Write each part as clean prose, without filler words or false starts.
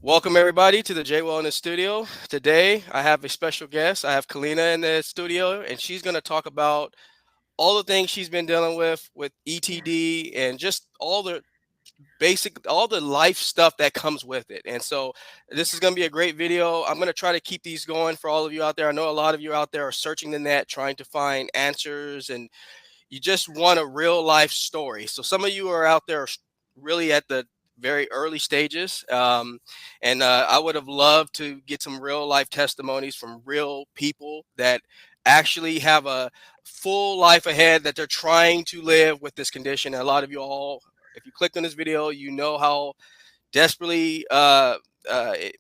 Welcome everybody to the Jaye Wellness Studio. Today I have a special guest. I have Kalyna in the studio, and she's going to talk about all the things she's been dealing with Yeah. ETD and just all the life stuff that comes with it. And so this is going to be a great video. I'm going to try to keep these going for all of you out there. I know a lot of you out there are searching the net trying to find answers, and you just want a real life story. So some of you are out there really at the very early stages, and I would have loved to get some real life testimonies from real people that actually have a full life ahead that they're trying to live with this condition. And a lot of you all, if you clicked on this video, you know how desperately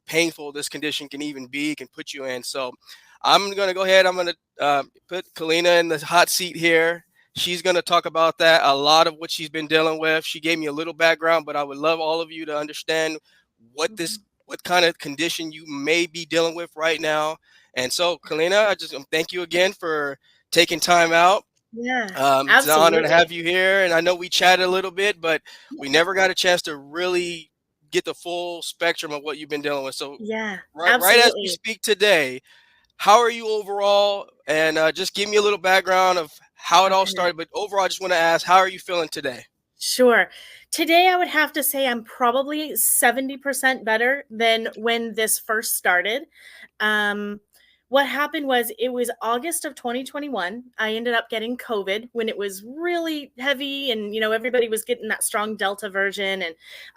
painful this condition can even be, can put you in. So I'm going to go ahead. I'm going to put Kalyna in the hot seat here. She's going to talk about that, a lot of what she's been dealing with. She gave me a little background, but I would love all of you to understand Mhm. what kind of condition you may be dealing with right now. And so, Kalyna, I just thank you again for taking time out. Yeah, It's an honor to absolutely. have you here. And I know we chatted a little bit, but we never got a chance to really get the full spectrum of what you've been dealing with. So, Yeah, right as we absolutely. speak today, how are you overall? And just give me a little background of how it all Okay. started. But overall, I just want to ask, how are you feeling today? Sure. Today, I would have to say I'm probably 70% better than when this first started. Um, what happened was it was August of 2021. I ended up getting COVID when it was really heavy, and everybody was getting that strong Delta version.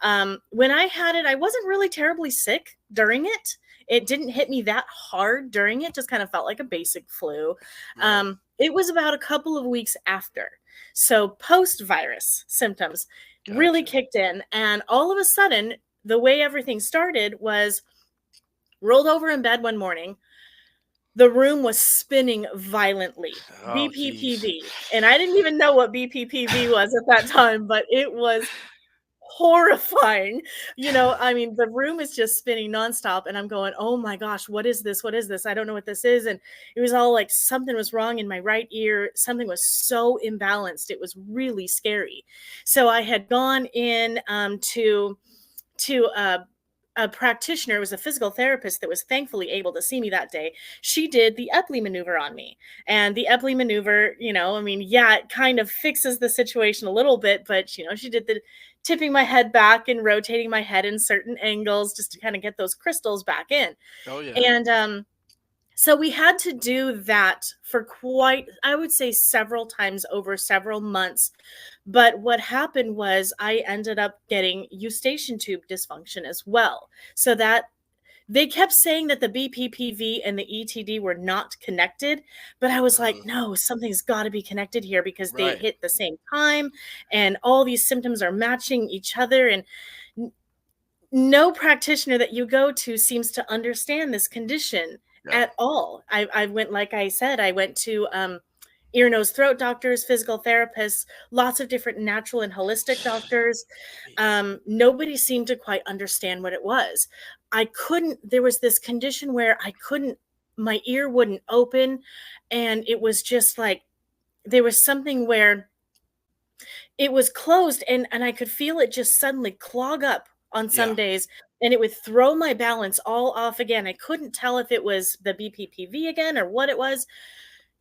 And when I had it, I wasn't really terribly sick during it. It didn't hit me that hard during it, just kind of felt like a basic flu. Right. It was about a couple of weeks after. So post virus symptoms really Gotcha. kicked in. And all of a sudden, the way everything started was rolled over in bed one morning. The room was spinning violently. Oh, geez. BPPV. And I didn't even know what BPPV was at that time, but it was horrifying. I mean, the room is just spinning nonstop, and I'm going, oh my gosh, what is this? What is this? I don't know what this is. And it was all like something was wrong in my right ear. Something was so imbalanced. It was really scary. So I had gone in to a practitioner. It was a physical therapist that was thankfully able to see me that day. She did the Epley maneuver on me. And the Epley maneuver, I mean, yeah, it kind of fixes the situation a little bit, but, she did the tipping my head back and rotating my head in certain angles just to kind of get those crystals back in. Oh, yeah. And so we had to do that for quite, I would say, several times over several months. But what happened was I ended up getting eustachian tube dysfunction as well. So that they kept saying that the BPPV and the ETD were not connected, but I was like, Mhm. no, something's got to be connected here because they Right. hit the same time and all these symptoms are matching each other. And no practitioner that you go to seems to understand this condition Yeah. at all. I went, like I said, I went to ear, nose, throat doctors, physical therapists, lots of different natural and holistic doctors. Nobody seemed to quite understand what it was. There was this condition where my ear wouldn't open. And it was just like, there was something where it was closed, and I could feel it just suddenly clog up on some Yeah. days, and it would throw my balance all off again. I couldn't tell if it was the BPPV again or what it was.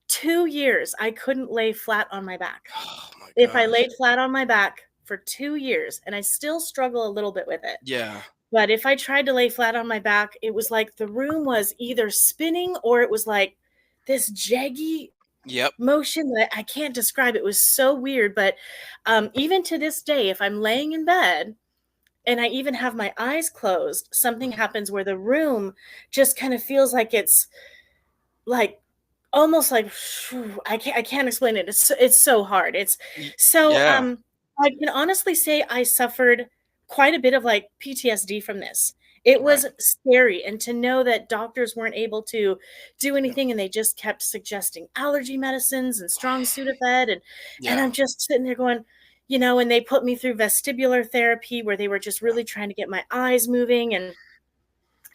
2 years, I couldn't lay flat on my back. Oh my If I gosh. laid flat on my back for 2 years, and I still struggle a little bit with it, Yeah. but if I tried to lay flat on my back, it was like the room was either spinning or it was like this jaggy Yep. motion that I can't describe. It was so weird. But even to this day, if I'm laying in bed and I even have my eyes closed, something happens where the room just kind of feels like it's like almost like I can't explain it. It's so hard. It's so Yeah. I can honestly say I suffered quite a bit of like PTSD from this. It Right. was scary, and to know that doctors weren't able to do Yeah. anything and they just kept suggesting allergy medicines and strong Sudafed, and Yeah. I'm just sitting there going, and they put me through vestibular therapy where they were just really trying to get my eyes moving.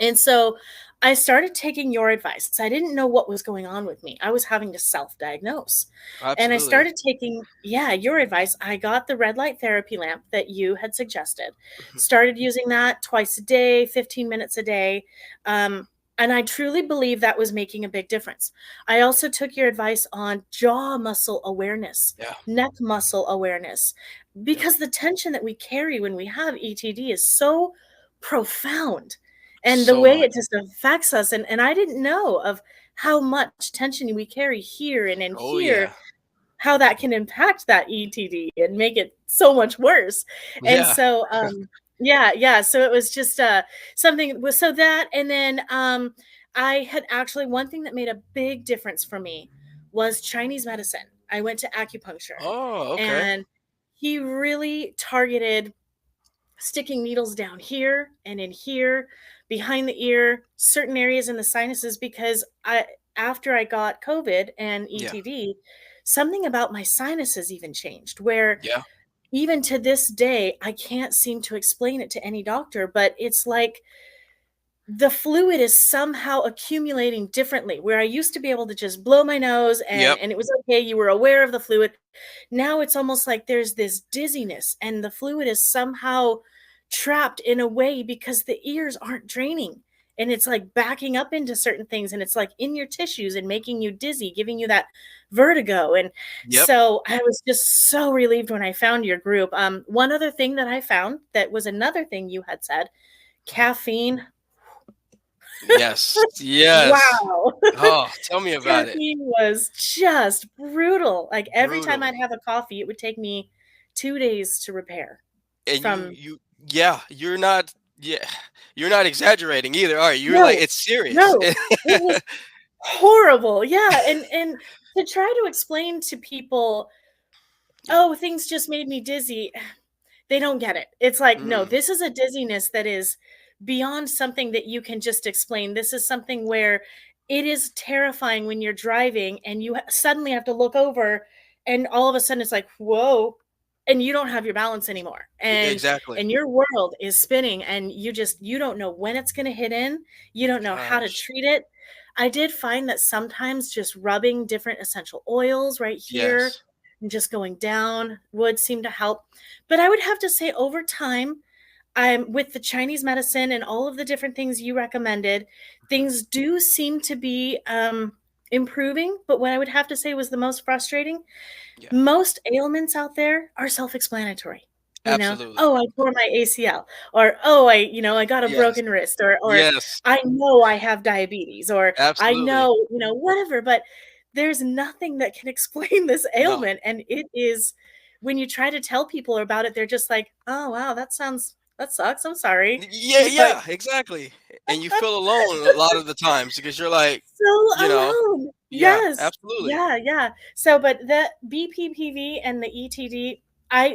And so I started taking your advice. I didn't know what was going on with me. I was having to self-diagnose. And I Absolutely. started taking, yeah, your advice. I got the red light therapy lamp that you had suggested. Mhm. Started using that twice a day, 15 minutes a day. And I truly believe that was making a big difference. I also took your advice on jaw muscle awareness, Yeah. neck muscle awareness, Yep. because the tension that we carry when we have ETD is so profound, and the So way much. it just affects us, and I didn't know of how much tension we carry here and in Oh here, yeah. how that can impact that ETD and make it so much worse. And Yeah. so yeah, so it was just something was so that, and then I had actually, one thing that made a big difference for me was Chinese medicine. I went to acupuncture, Oh, okay. and he really targeted sticking needles down here and in here, behind the ear, certain areas in the sinuses, because I, after I got COVID and Yeah. ETD, something about my sinuses even changed, where Yeah. even to this day I can't seem to explain it to any doctor, but it's like the fluid is somehow accumulating differently, where I used to be able to just blow my nose Yep. and it was okay, you were aware of the fluid. Now it's almost like there's this dizziness and the fluid is somehow trapped in a way because the ears aren't draining, and it's like backing up into certain things, and it's like in your tissues and making you dizzy, giving you that vertigo. And Yep. so I was just so relieved when I found your group. One other thing that I found that was another thing you had said, caffeine. Yes. Yes. Wow. Oh, tell me about it. Caffeine was just brutal. Like, every time Brutal. I'd have a coffee, it would take me 2 days to repair And from. yeah, you're not exaggerating either, are you? You're like, No, it's serious. no, it was horrible. Yeah, and to try to explain to people, Yeah. "Oh, things just made me dizzy." They don't get it. It's like, no, Mm. this is a dizziness that is beyond something that you can just explain. This is something where it is terrifying when you're driving and you suddenly have to look over, and all of a sudden it's like, whoa, and you don't have your balance anymore. Exactly. And your world is spinning, and you don't know when it's going to hit in. You don't know how to Gosh. treat it. I did find that sometimes just rubbing different essential oils right here Yes. and just going down would seem to help. But I would have to say, over time, I'm with the Chinese medicine and all of the different things you recommended, Mhm. things do seem to be improving. But what I would have to say was the most frustrating, Yeah. most ailments out there are self-explanatory. Absolutely. Oh, I tore my ACL, or oh, I got a Yes. broken wrist, or Yes. I know I have diabetes, or I Absolutely. know, whatever, but there's nothing that can explain this No. ailment. And it is, when you try to tell people about it, they're just like, "Oh, wow, that sucks. I'm sorry." Yeah, But yeah, exactly. And you feel alone a lot of the times because you're like, so you know, alone. yeah, Yes. absolutely. Yeah, yeah. So, but the BPPV and the ETD,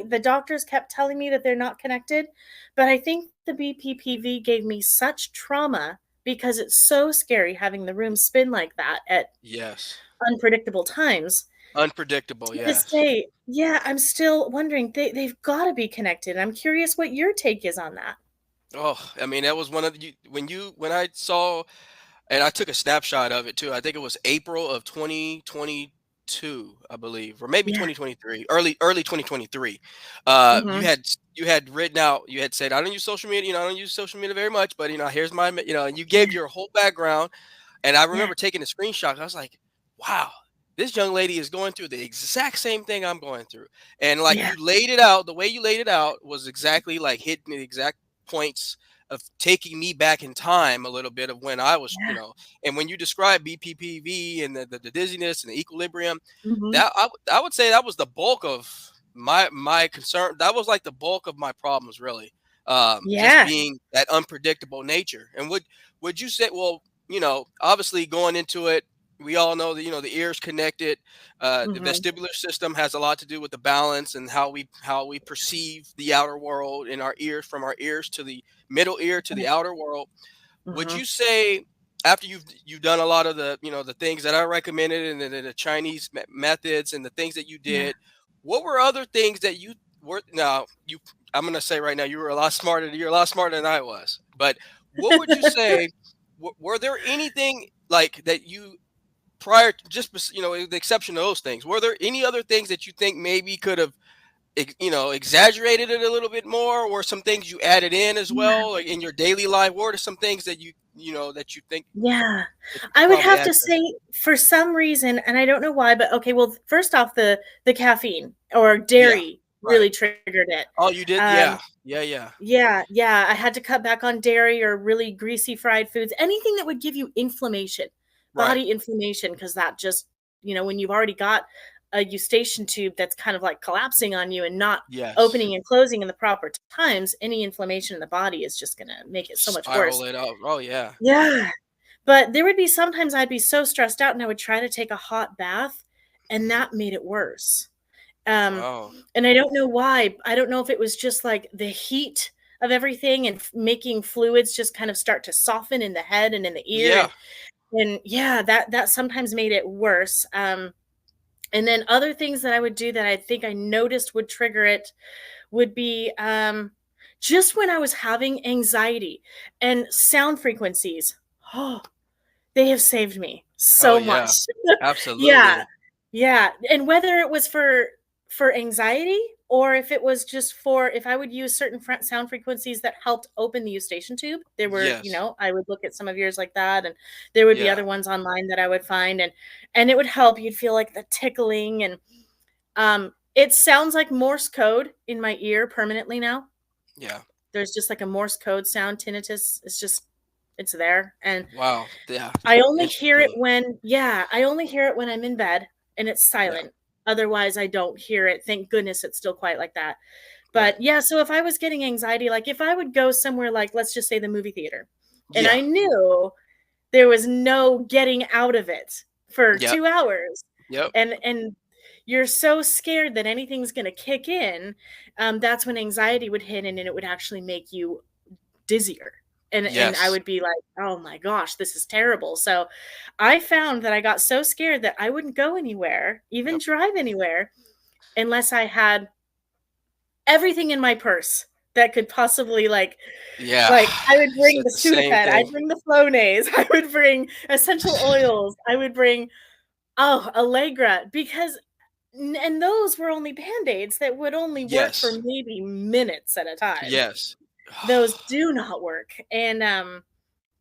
the doctors kept telling me that they're not connected, but I think the BPPV gave me such trauma because it's so scary having the room spin like that at Yes. unpredictable times. Unpredictable, To this yes. day, yeah, I'm still wondering, they've got to be connected. I'm curious what your take is on that. Oh, I mean, that was one of the when I saw, and I took a snapshot of it too. I think it was April of 2022, I believe, or maybe Yeah. 2023, early 2023. Hmm. You had written out, you had said, I don't use social media, I don't use social media very much, but here's my, and you gave Yeah. your whole background. And I Yeah. remember taking a screenshot. I was like, wow, this young lady is going through the exact same thing I'm going through. And like Yeah. you laid it out, the way you laid it out was exactly like hitting the exact points of taking me back in time a little bit of when I was, Yeah. and when you describe BPPV and the dizziness and the equilibrium, Hmm. I would say that was the bulk of my concern. That was like the bulk of my problems, really. Just Yeah. being that unpredictable nature. And would you say, well, obviously going into it, we all know that the ears connected. The Hmm. vestibular system has a lot to do with the balance and how we perceive the outer world in our ears, from our ears to the middle ear to the outer world. Would Mhm. you say, after you've done a lot of the the things that I recommended, and the Chinese methods and the things that you Yeah. did, what were other things that you were, now you I'm gonna say right now, you're a lot smarter than I was, but what would you say? Were there anything like that you prior to with the exception of those things? Were there any other things that you think maybe could have exaggerated it a little bit more, or some things you added in as Yeah. well, like in your daily life? What are some things that that you think Yeah. that you could I would probably have add to to? say for some reason, and I don't know why, but okay, well, first off, the caffeine or Yeah, dairy right. really triggered it. Oh, you did? Um, Yeah, yeah, yeah, yeah, I had to cut back on dairy or really greasy fried foods, anything that would give you inflammation, right. body inflammation, because that just, when you've already got a eustachian tube that's kind of like collapsing on you and not Yes. opening and closing in the proper times, any inflammation in the body is just going to make it so much Spiral worse. it out. Oh yeah. Yeah. But there would be sometimes I'd be so stressed out and I would try to take a hot bath and Mhm. that made it worse. Um, Wow. and I don't know why. I don't know if it was just like the heat of everything and making fluids just kind of start to soften in the head and in the ear Yeah. and yeah, that sometimes made it worse. And then other things that I would do that I think I noticed would trigger it would be just when I was having anxiety and sound frequencies. Oh, they have saved me Oh so much. yeah. Yeah. Absolutely. Yeah, and whether it was for anxiety or if it was just for if I would use certain sound frequencies that helped open the eustachian tube, there were, Yes. I would look at some of yours like that, and there would be Yeah. other ones online that I would find, and it would help. You'd feel like the tickling, and it sounds like Morse code in my ear permanently now. Yeah. There's just like a Morse code sound, tinnitus. It's there, and Wow. Yeah. I only hear it Interesting. when I only hear it when I'm in bed and it's Yeah. silent. Otherwise, I don't hear it. Thank goodness it's still quiet like that. Right. But yeah, so if I was getting anxiety, like if I would go somewhere like, let's just say the movie theater, and Yeah. I knew there was no getting out of it for Yep. 2 hours, Yep. and you're so scared that anything's going to kick in, that's when anxiety would hit in and it would actually make you dizzier. And I Yes. would be like, "Oh my gosh, this is terrible." So I found that I got so scared that I wouldn't go anywhere, even Yep. drive anywhere, unless I had everything in my purse that could possibly Yeah. like I would bring Said the the same Sudafed, I'd thing. bring the Flonase, I would bring essential oils, I would bring Allegra because and those were only Band-Aids that would only work for Yes. maybe minutes at a time. Yes. Those do not work. And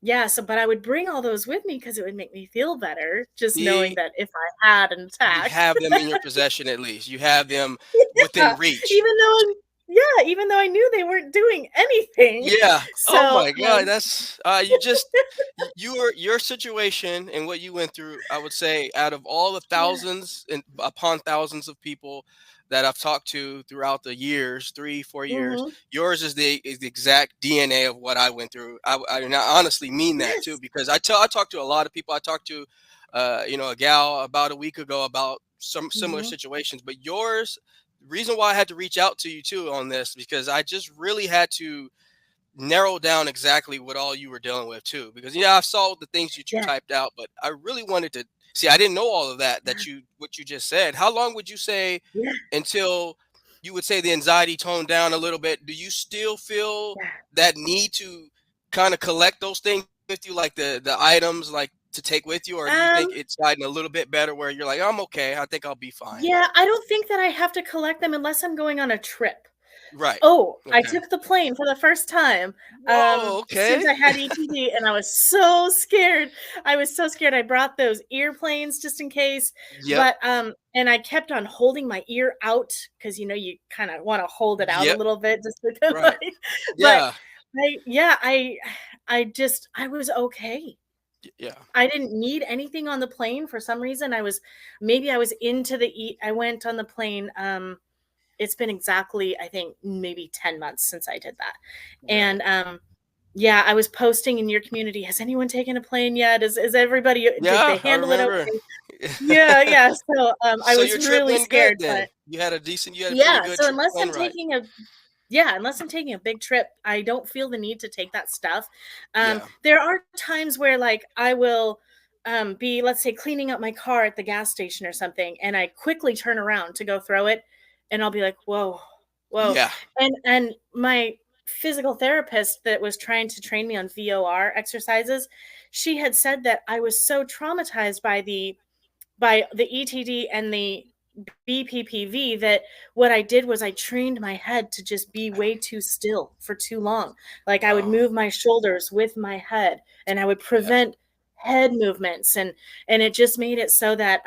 yeah, so but I would bring all those with me because it would make me feel better just knowing See, that if I had an you attack. have them in your possession at least. You have them Yeah, within reach. even though I knew they weren't doing anything. Yeah. Oh So, my God. That's you just your situation and what you went through. I would say out of all the yeah. thousands and upon thousands of people that I've talked to throughout the years, 3, 4 years, Mhm. yours is the exact DNA of what I went through. And I honestly mean that too Yes. because I talked to a lot of people. I talked to a gal about a week ago about some similar Mhm. situations, but yours. The reason why I had to reach out to you too on this because I just really had to narrow down exactly what all you were dealing with too because I saw the things that you Yeah. typed out but I really wanted to see. I didn't know all of that you what you just said. How long would you say Yeah. until you would say the anxiety toned down a little bit? Do you still feel Yeah. that need to kind of collect those things with you, like the items like to take with you, or do you think Um, it's gotten a little bit better where you're like, I'm okay, I think I'll be fine? yeah, I don't think that I have to collect them unless I'm going on a trip. Right. Oh, I Okay. took the plane for the first time, Whoa. since Okay. I had EPD, and I was so scared. I was so scared. I brought those earplanes just in case, Yep. but, and I kept on holding my ear out because, you kinda wanna hold it out a Yep. little bit just to Right. like but Yeah. I was okay. Yeah. I didn't need anything on the plane for some reason. I was into I went on the plane, it's been exactly, I think, maybe 10 months since I did that. Right. And yeah, I was posting in your community, has anyone taken a plane yet? Is everybody did Yeah, they I handle it remember. okay? Yeah, yeah. So I So was your trip really went good scared, then. but You had a pretty yeah, good so plane ride. unless I'm taking a big trip, I don't feel the need to take that stuff. Yeah. There are times where like I will be, let's say, cleaning up my car at the gas station or something, and I quickly turn around to go throw it, and I'll be like, whoa, whoa. Yeah. And my physical therapist that was trying to train me on VOR exercises, she had said that I was so traumatized by the ETD and the BPPV that what I did was I trained my head to just be way too still for too long. Like I would Wow. move my shoulders with my head, and I would Yeah. prevent head movements, and it just made it so that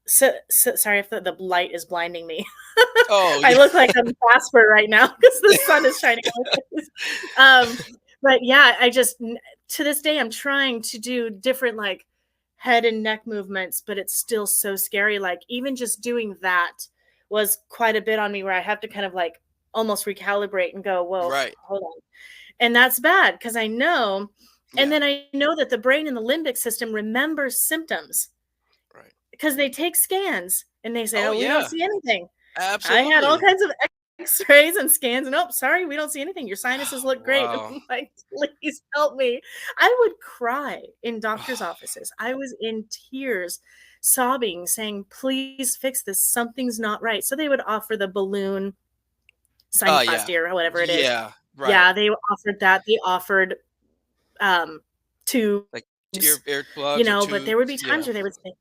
sorry if the light is blinding me. Oh I yeah. look like I'm Casper right now because the sun is shining on my face. But yeah, I just to this day I'm trying to do different like head and neck movements, but it's still so scary. Like even just doing that was quite a bit on me, where I have to kind of like almost recalibrate and go, whoa, Right. hold on. And that's bad because I know, and Yeah. then I know that the brain and the limbic system remembers symptoms Right. because they take scans and they say, Oh oh, we don't yeah. see anything. I had all Absolutely. kinds of x-rays and scans, and nope, sorry, we don't see anything. Your sinuses look great. Wow. I'm like, please help me. I would cry in doctor's offices. I was in tears, sobbing, saying, please fix this. Something's not right. So they would offer the balloon Oh yeah. sinuplasty or whatever it is. Yeah. Right. Yeah, they offered that. They offered um tubes, Like ear plugs or but there would tubes. be Yeah. times where they would say,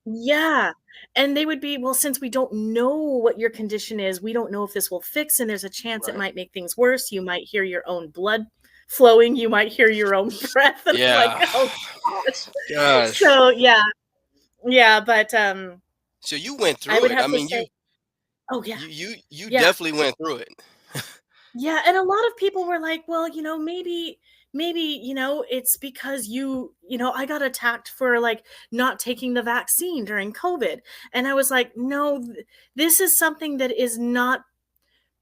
yeah. And they would be, well, since we don't know what your condition is, we don't know if this will fix, and there's a chance it Right. might make things worse. You might hear your own blood flowing. You might hear your own breath. And I'm like, Yeah. oh gosh. Gosh. So yeah. Yeah. But So you went I through would it. I have to mean, say, oh yeah. you Yeah. definitely went through it. Yeah, and a lot of people were like, "Well, maybe, it's because I got attacked for like not taking the vaccine during COVID." And I was like, "No, this is something that is not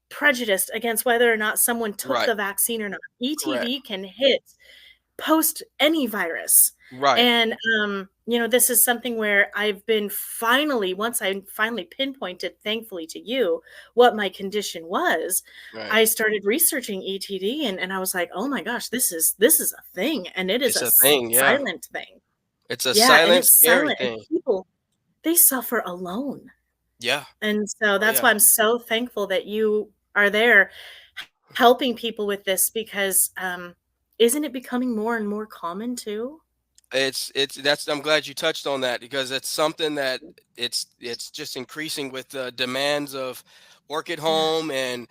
prejudiced against whether or not someone took Right. the vaccine or not. Correct. ETD can hit post any virus." Right. And this is something where I've been once I finally pinpointed, thankfully to you, what my condition was, Right. I started researching ETD, and I was like, oh my gosh, this is a thing, and it is It's a a thing. Yeah. silent thing. It's a Yeah, and silent, it's scary silent, and thing. people, they suffer alone. Yeah. And so Oh that's yeah. why I'm so thankful that you are there helping people with this, because isn't it becoming more and more common too? It's that's I'm glad you touched on that because it's something that it's just increasing with the demands of work at Yeah. home and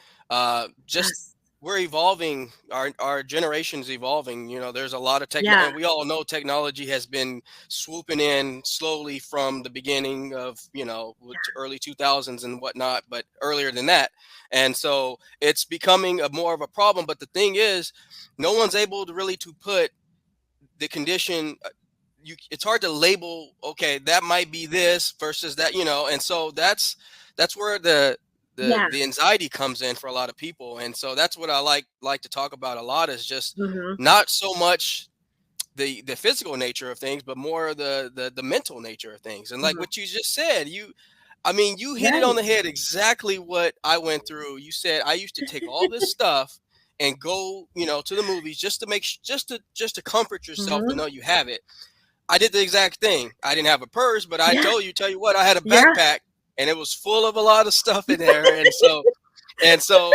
just Yes. we're evolving our generation's evolving. There's a lot of Yeah. and we all know technology has been swooping in slowly from the beginning of with early 2000s and whatnot, but earlier than that. And so it's becoming a more of a problem, but the thing is no one's able to really to put the condition it's hard to label, okay, that might be this versus that, and so that's where Yeah. the anxiety comes in for a lot of people. And so that's what I like to talk about a lot is just Mhm. not so much the physical nature of things, but more the mental nature of things. And like Mhm. what you just said, you hit it on Right. the head, exactly what I went through. You said I used to take all this stuff and go, to the movies just to just to comfort yourself to Mhm. know you have it. I did the exact thing. I didn't have a purse, but I Yeah. tell you what, I had a Yeah. backpack and it was full of a lot of stuff in there. And so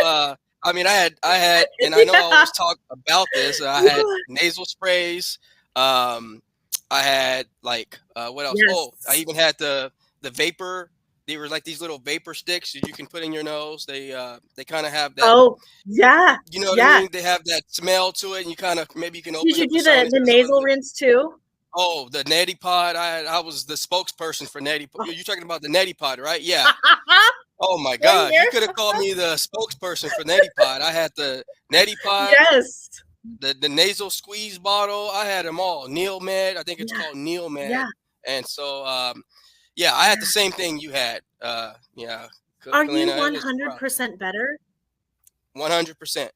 I mean I had and I know I Yeah. always talk about this. I had nasal sprays. I had like what else? Oh, I Yes. even had the vapor. They were like these little vapor sticks that you can put in your nose. They kind of have that, Oh, yeah. you know what I Yeah. mean? They have that smell to it, and you kind of maybe you can Did open you up the do the sinuses a nasal little. rinse too? Oh, the neti pod. I was the spokesperson for neti. Oh. You're talking about the neti pod, right? Yeah. Oh my Same God, you here. could have called me the spokesperson for neti pod. I had the neti pod, Yes. the nasal squeeze bottle. I had them all. Neil Med, I think it's Yeah. called Neil Med. Yeah. And so, yeah, I had the Yeah. same thing you had. Yeah, Are you Kalyna, it was rough. 100% better? 100%.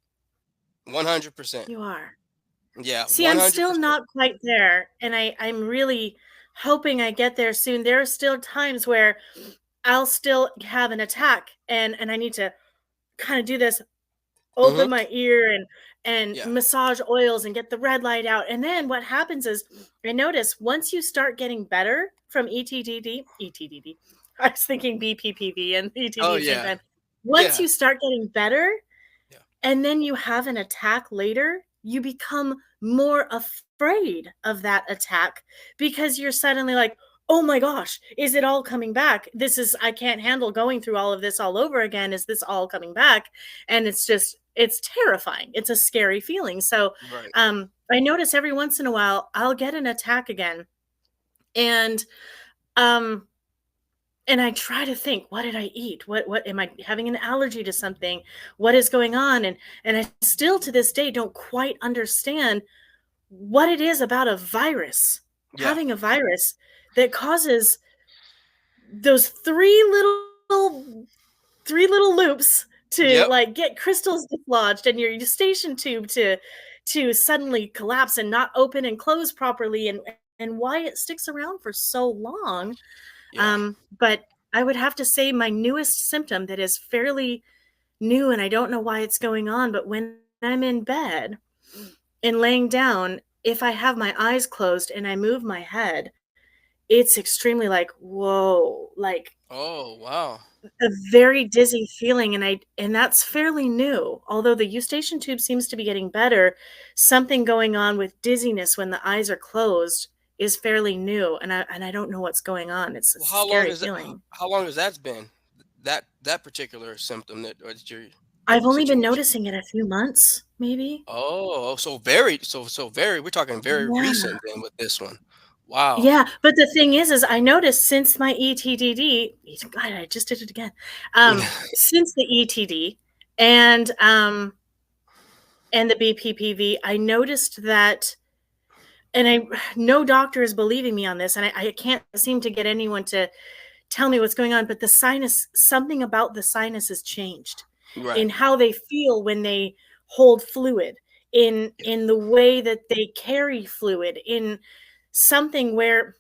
100%. You are. Yeah, See, I'm still 100%. not quite there, and I'm really hoping I get there soon. There are still times where I'll still have an attack, and I need to kind of do this, Hmm. open my ear and Yeah. massage oils and get the red light out. And then what happens is I notice once you start getting better from ETDD, I was thinking BPPV and Oh ETD at the same yeah. time. Once Yeah. you start getting better, Yeah. and then you have an attack later, you become more afraid of that attack because you're suddenly like, oh my gosh, is it all coming back? I can't handle going through all of this all over again. Is this all coming back? And it's terrifying. It's a scary feeling. So Right. I notice every once in a while I'll get an attack again. And um, and I try to think, what did I eat? What am I having an allergy to something? What is going on? And I still to this day don't quite understand what it is about a virus, Yeah. having a virus that causes those three little loops to Yep. like get crystals dislodged and your eustachian tube to suddenly collapse and not open and close properly, and why it sticks around for so long. Yeah. But I would have to say my newest symptom that is fairly new, and I don't know why it's going on, but when I'm in bed and laying down, if I have my eyes closed and I move my head, it's extremely like, whoa, like Oh, wow. a very dizzy feeling. And that's fairly new. Although the eustachian tube seems to be getting better, something going on with dizziness when the eyes are closed is fairly new. And I don't know what's going on. It's a Well, how long scary has that feeling. how long has that been? That particular symptom that or your I've only been situation? noticing it a few months, maybe. Oh, so very we're talking very Yeah. recent then with this one. Wow. Yeah, but the thing is I noticed since my ETDD, God, I just did it again. Since the ETD and the BPPV, I noticed that, and no doctor is believing me on this, and I can't seem to get anyone to tell me what's going on, but something about the sinus has changed Right. in how they feel when they hold fluid, Yeah. in the way that they carry fluid, in something where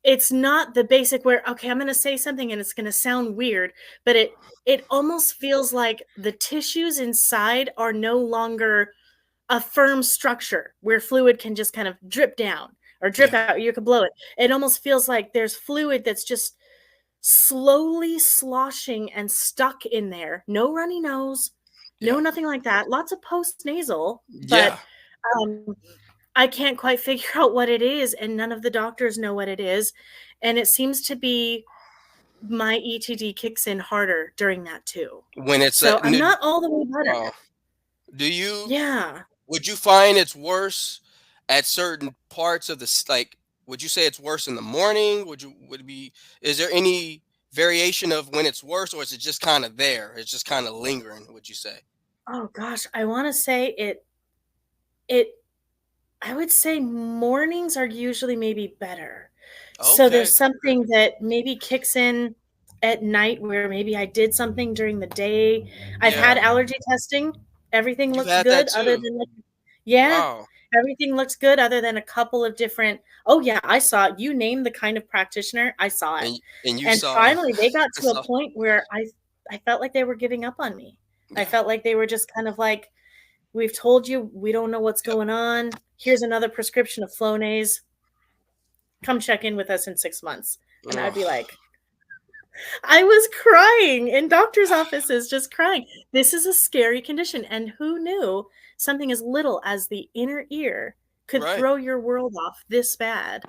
it's not the basic where, okay, I'm going to say something and it's going to sound weird, but it almost feels like the tissues inside are no longer a firm structure where fluid can just kind of drip down or drip Yeah. out. You could blow it. It almost feels like there's fluid that's just slowly sloshing and stuck in there. No runny nose, no Yeah. nothing like that. Lots of post nasal, but Yeah. um, I can't quite figure out what it is, and none of the doctors know what it is. And it seems to be my ETD kicks in harder during that too. When it's So a I'm not all the way better. wow. Do you Yeah. would you find it's worse at certain parts of like would you say it's worse in the morning? Would it be is there any variation of when it's worse or is it just kind of there? It's just kind of lingering, would you say? Oh gosh, I want to say it I would say mornings are usually maybe better. So Okay, there's that's good. something that maybe kicks in at night where maybe I did something during the day. I've had Yeah. allergy testing. Everything You've looks had that good other too. than like, yeah, Wow. everything looks good other than a couple of different, oh yeah, I saw it. You name the kind of practitioner, I saw it. And you And saw finally they got I to a saw point where I felt like they were giving up on me. I yeah. felt like they were just kind of like, we've told you we don't know what's Yep. going on. Here's another prescription of Flonase. Come check in with us in 6 months. And I'd Ugh. be like, I was crying in doctor's offices, just crying. This is a scary condition. And who knew something as little as the inner ear could Right. throw your world off this bad?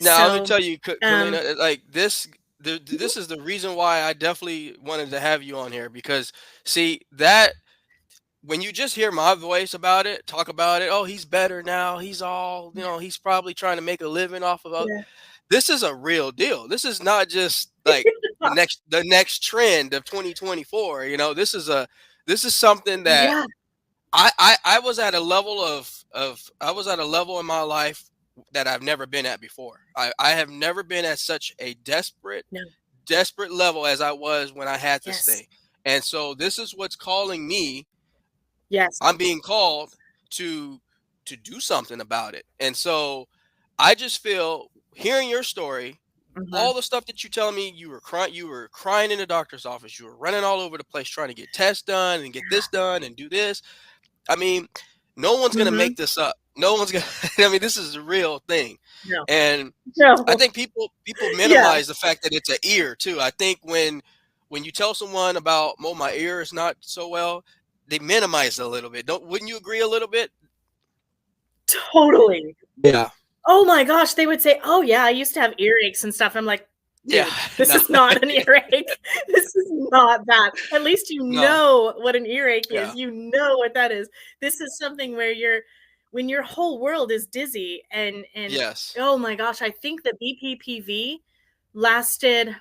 Now, I'm gonna So, tell you, um, Kalyna, like this is the reason why I definitely wanted to have you on here because see that when you just hear my voice about it, talk about it, oh, he's better now. He's all, he's probably trying to make a living off of yeah. this is a real deal. This is not just like the next trend of 2024. This is something that Yeah. I was at a level I was at a level in my life that I've never been at before. I have never been at such a No. desperate level as I was when I had this Yes. thing. And so this is what's calling me. Yes. I'm being called to do something about it. And so I just feel hearing your story, Mhm. all the stuff that you tell me, you were crying in the doctor's office, you were running all over the place trying to get tests done and get this done and do this. I mean, no one's gonna make Mhm. this up. No one's gonna I mean, this is a real thing. No. And I No. think people Yeah. minimize the fact that it's an ear too. I think when you tell someone about, "Oh, my ear is not so well," they minimize it a little bit. Wouldn't you agree a little bit? Totally. Yeah. Oh my gosh, they would say, "Oh yeah, I used to have earaches and stuff." I'm like, Yeah. "Dude, this No. is not an earache. This is not that. At least you No. know what an earache Yeah. is. You know what that is. This is something where when your whole world is dizzy and Yes. oh my gosh, I think the BPPV lasted,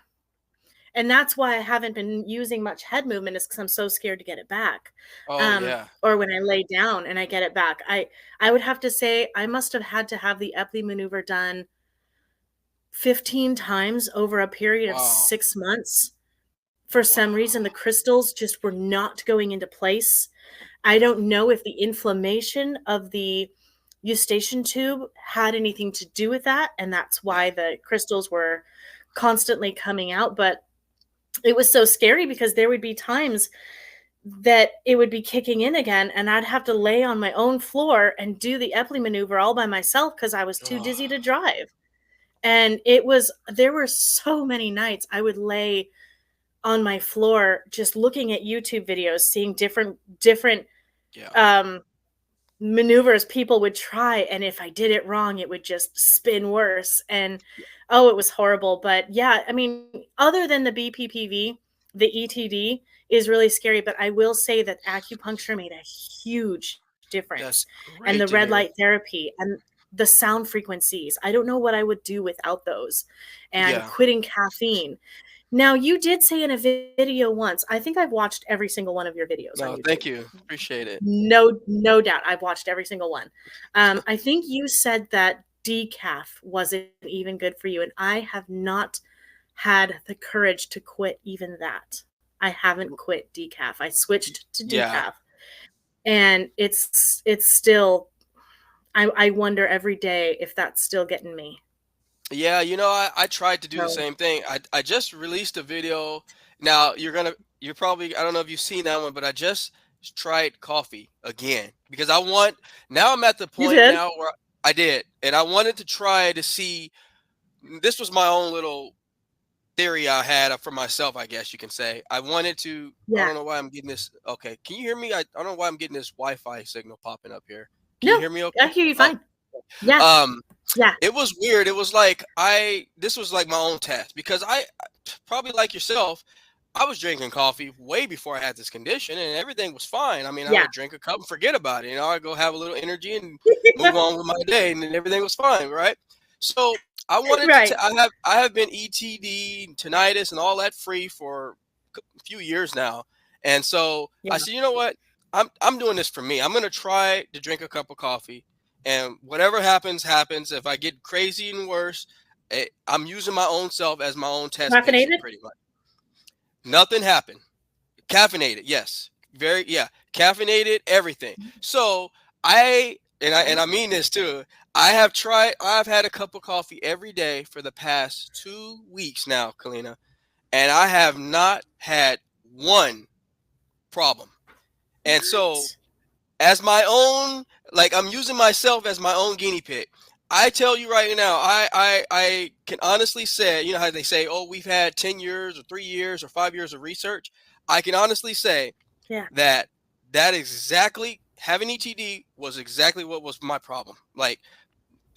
and that's why I haven't been using much head movement, is because I'm so scared to get it back. Oh yeah. Or when I lay down and I get it back. I would have to say I must have had to have the Epley maneuver done 15 times over a period of Wow. 6 months. For some reason, the Wow. crystals just were not going into place. I don't know if the inflammation of the Eustachian tube had anything to do with that, and that's Yeah. why the crystals were constantly coming out. But it was so scary because there would be times that it would be kicking in again, and I'd have to lay on my own floor and do the Epley maneuver all by myself because I was too Oh, dizzy to drive. And there were so many nights I would lay on my floor just looking at YouTube videos, seeing different yeah. um, maneuvers people would try. And if I did it wrong, it would just spin worse. And oh, it was horrible. But yeah, I mean, other than the BPPV, the ETD is really scary. But I will say that acupuncture made a huge difference. That's And great the to red hear. light therapy and the sound frequencies. I don't know what I would do without those. And Yeah. quitting caffeine. Now, you did say in a video once, I think I've watched every single one of your videos on No, YouTube. thank you. Appreciate it. No doubt. I've watched every single one. I think you said that decaf wasn't even good for you, and I have not had the courage to quit even that. I haven't quit decaf. I switched to Yeah. decaf, and it's still. I wonder every day if that's still getting me. Yeah, I tried to do the So same thing. I just released a video. Now you're probably, I don't know if you've seen that one, but I just tried coffee again because now I'm at the you point did? now where I did, and I wanted to try to see. This was my own little theory I had for myself, I guess you can say. I Yeah. don't know why I'm getting this. Okay, can you hear me? I don't know why I'm getting this Wi-Fi signal popping up here. Can you No, hear me I okay? hear you Oh, fine. Yeah. um, Yeah. it was weird. It was like this was like my own test because probably like yourself, I was drinking coffee way before I had this condition and everything was fine. I mean, I Yeah. would drink a cup and forget about it. I'd go have a little energy and move on with my day and then everything was fine, right? So I wanted Right. I have been ETD, tinnitus, and all that free for a few years now. And so Yeah. I said, you know what? I'm doing this for me. I'm gonna try to drink a cup of coffee, and whatever happens, happens. If I get crazy and worse, I'm using my own self as my own test patient, Caffeinated? pretty much. Nothing happened. Caffeinated, yes, yeah, caffeinated, everything. So I mean this too. I've had a cup of coffee every day for the past 2 weeks now, Kalyna, and I have not had one problem. And so What? as my own, like, I'm using myself as my own guinea pig. I tell you right now, I can honestly say, you know how they say, oh, we've had 10 years or 3 years or 5 years of research. I can honestly say Yeah. that exactly, having ETD was exactly what was my problem. Like,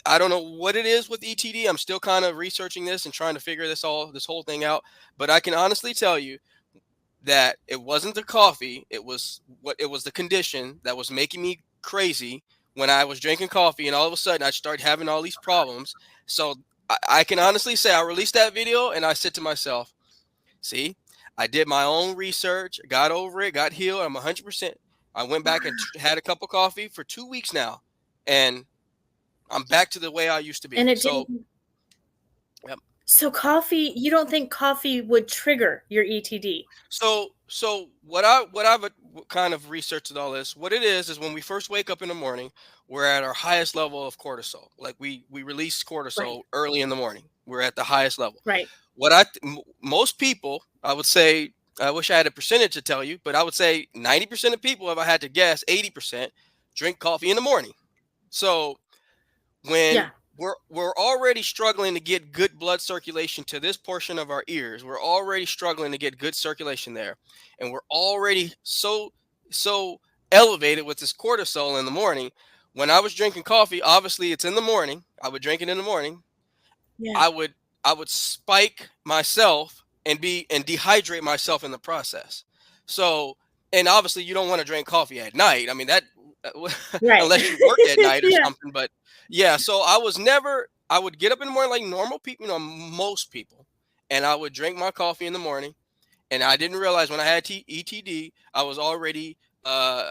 I don't know what it is with ETD. I'm still kind of researching this and trying to figure this whole thing out. But I can honestly tell you that it wasn't the coffee, it was the condition that was making me crazy when I was drinking coffee, and all of a sudden I started having all these problems. So I can honestly say I released that video and I said to myself, see, I did my own research, got over it, got healed. I'm 100%. I went back and had a cup of coffee for 2 weeks now, and I'm back to the way I used to be. And it So didn't. yep. So coffee, you don't think coffee would trigger your ETD? So what I've kind of researched with all this, what it is when we first wake up in the morning, we're at our highest level of cortisol. Like, we release Right. cortisol early in the morning. We're at the highest level. Right. Most people, I would say, I wish I had a percentage to tell you, but I would say 90% of people, if I had to guess, 80% drink coffee in the morning. So when Yeah. we're already struggling to get good blood circulation to this portion of our ears, we're already struggling to get good circulation there, and we're already so so elevated with this cortisol in the morning. When I was drinking coffee, obviously it's in the morning. I would drink it in the morning. Yeah. I would I would spike myself and dehydrate myself in the process. So, and obviously you don't want to drink coffee at night. I mean that Right. unless you work at night or Yeah. something. But yeah, so I was never. I would get up in the morning like normal people, most people, and I would drink my coffee in the morning. And I didn't realize when I had ETD, I was already uh,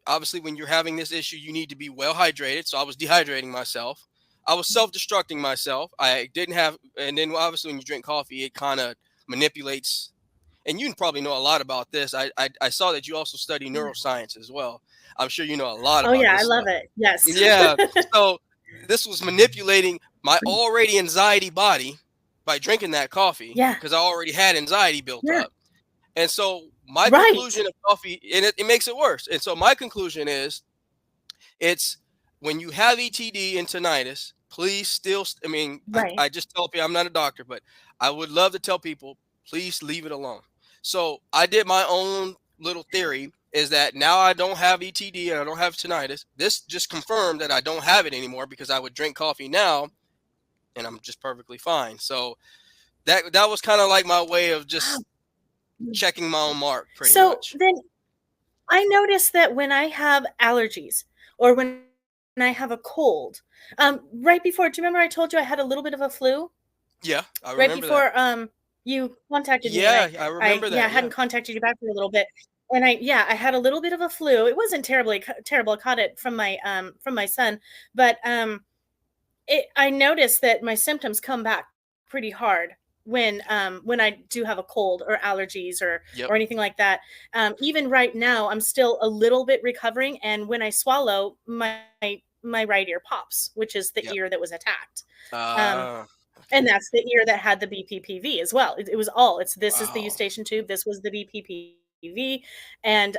obviously when you're having this issue, you need to be well hydrated. So I was dehydrating myself. I was self-destructing myself. I didn't have, and then obviously when you drink coffee, it kind of manipulates. And you probably know a lot about this. I saw that you also study Yeah. neuroscience as well. I'm sure you know a lot Oh about yeah, I this love stuff. it. Yes. Yeah. So this was manipulating my already anxiety body by drinking that coffee Yeah. because I already had anxiety built Yeah. up. And so my Right. conclusion of coffee, and it makes it worse. And so my conclusion is it's when you have ETD and tinnitus, please still, I mean, Right. I just tell people I'm not a doctor, but I would love to tell people, please leave it alone. So I did my own little theory is that now I don't have ETD and I don't have tinnitus. This just confirmed that I don't have it anymore because I would drink coffee now and I'm just perfectly fine. So that was kind of like my way of Wow. just checking my own mark pretty So much. then I notice that when I have allergies or when I have a cold, right before, do you remember I told you I had a little bit of a flu Yeah, right I before remember that. you contacted me, and Yeah, I I remember yeah, that. hadn't Yeah. contacted you back for a little bit. And I had a little bit of a flu. It wasn't terrible. I caught it from my son, but I noticed that my symptoms come back pretty hard when I do have a cold or allergies or Yep. anything like that. Even right now, I'm still a little bit recovering, and when I swallow, my right ear pops, which is the ear Yep. that was attacked. Um, and Okay. that's the ear that had the BPPV as well. It was all. It's This is the Wow. eustachian tube. This was the BPPV, and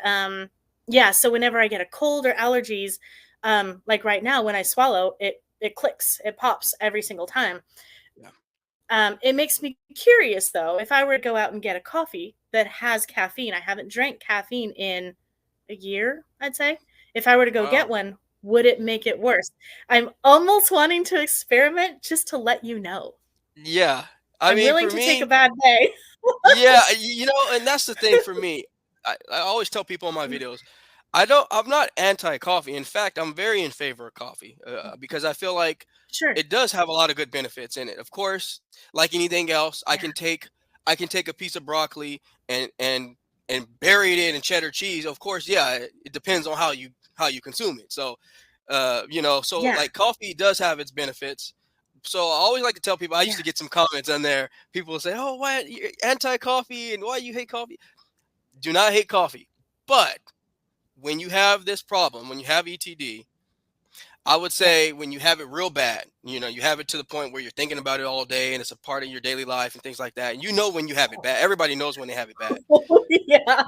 yeah. So whenever I get a cold or allergies, like right now when I swallow, it clicks, it pops every single time. Yeah. It makes me curious though. If I were to go out and get a coffee that has caffeine, I haven't drank caffeine in a year, I'd say. If I were to go get Wow. one, would it make it worse? I'm almost wanting to experiment just to let you know. Yeah. I I'm mean, willing for to take a me, bad day. yeah, and that's the thing for me. I always tell people in my videos, I'm not anti-coffee. In fact, I'm very in favor of coffee because I feel like Sure. it does have a lot of good benefits in it. Of course, like anything else, Yeah. I can take a piece of broccoli and bury it in cheddar cheese. Of course, yeah, it depends on how you consume it. So, so Yeah. like coffee does have its benefits. So I always like to tell people. I used Yeah. to get some comments on there. People will say, "Oh, why you're anti-coffee and why you hate coffee?" Do not hate coffee, but when you have this problem, when you have ETD, I would Yeah. say when you have it real bad, you have it to the point where you're thinking about it all day and it's a part of your daily life and things like that. And you know when you have it bad. Everybody knows when they have it bad. Yeah.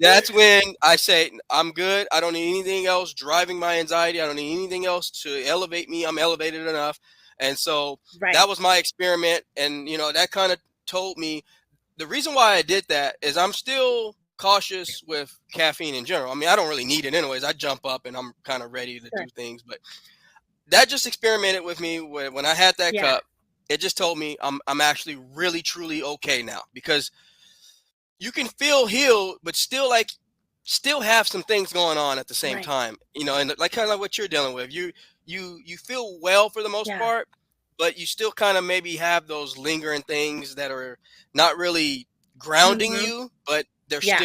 That's when I say, I'm good. I don't need anything else driving my anxiety. I don't need anything else to elevate me. I'm elevated enough. And so that Right. was my experiment. And, that kind of told me the reason why I did that is I'm still cautious with caffeine in general. I mean, I don't really need it anyways. I jump up and I'm kind of ready to Sure. do things. But that just experimented with me when I had that Yeah. cup. It just told me I'm actually really truly okay now because you can feel healed, but still have some things going on at the same Right. time. And like kind of like what you're dealing with. You feel well for the most Yeah. part, but you still kind of maybe have those lingering things that are not really grounding Mhm. you, but Yeah.